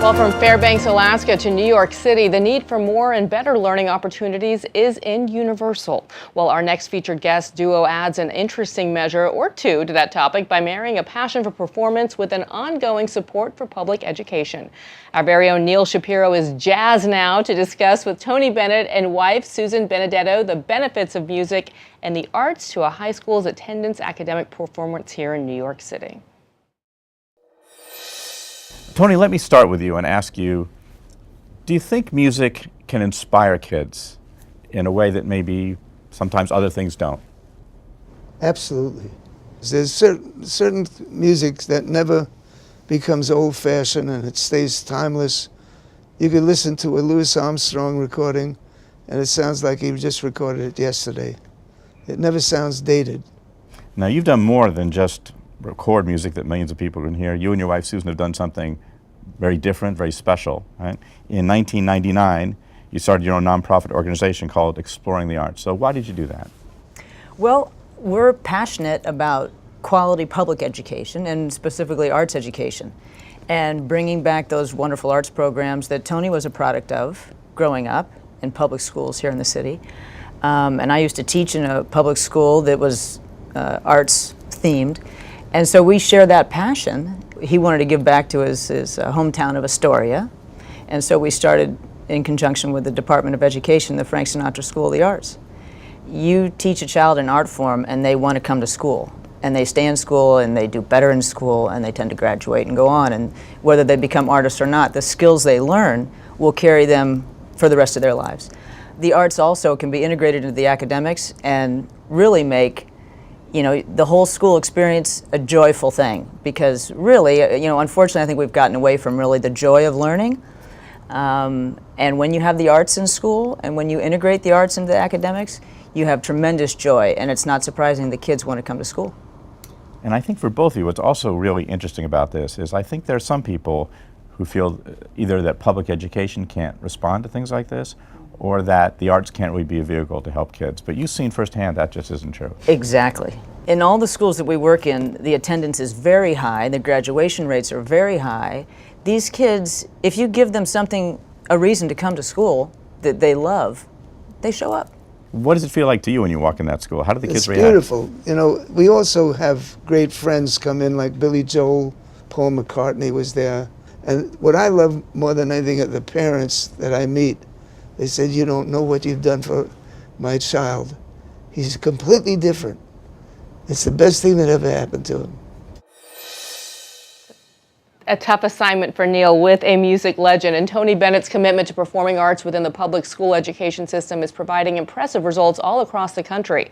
Well, from Fairbanks, Alaska to New York City, the need for more and better learning opportunities is universal. Well, our next featured guest duo adds an interesting measure or two to that topic by marrying a passion for performance with an ongoing support for public education. Our very own Neal Shapiro is jazzed now to discuss with Tony Bennett and wife Susan Benedetto the benefits of music and the arts to a high school's attendance academic performance here in New York City. Tony, let me start with you and ask you, do you think music can inspire kids in a way that maybe sometimes other things don't? Absolutely. There's certain music that never becomes old-fashioned and it stays timeless. You could listen to a Louis Armstrong recording and it sounds like he just recorded it yesterday. It never sounds dated. Now, you've done more than just record music that millions of people can hear. You and your wife Susan have done something very different, very special. Right? In 1999, you started your own nonprofit organization called Exploring the Arts. So why did you do that? Well, we're passionate about quality public education and specifically arts education and bringing back those wonderful arts programs that Tony was a product of growing up in public schools here in the city. And I used to teach in a public school that was arts themed. And so we share that passion. He wanted to give back to his hometown of Astoria. And so we started in conjunction with the Department of Education, the Frank Sinatra School of the Arts. You teach a child an art form and they want to come to school. And they stay in school and they do better in school and they tend to graduate and go on. And whether they become artists or not, the skills they learn will carry them for the rest of their lives. The arts also can be integrated into the academics and really make the whole school experience a joyful thing, because really, unfortunately, I think we've gotten away from really the joy of learning. And when you have the arts in school and when you integrate the arts into the academics, you have tremendous joy, and it's not surprising the kids want to come to school. And I think for both of you, what's also really interesting about this is I think there are some people who feel either that public education can't respond to things like this, or that the arts can't really be a vehicle to help kids. But you've seen firsthand that just isn't true. Exactly. In all the schools that we work in, the attendance is very high, the graduation rates are very high. These kids, if you give them a reason to come to school that they love, they show up. What does it feel like to you when you walk in that school? How do the kids react? It's beautiful. We also have great friends come in like Billy Joel, Paul McCartney was there. And what I love more than anything are the parents that I meet. They said, "You don't know what you've done for my child. He's completely different. It's the best thing that ever happened to him." A tough assignment for Neal with a music legend, and Tony Bennett's commitment to performing arts within the public school education system is providing impressive results all across the country.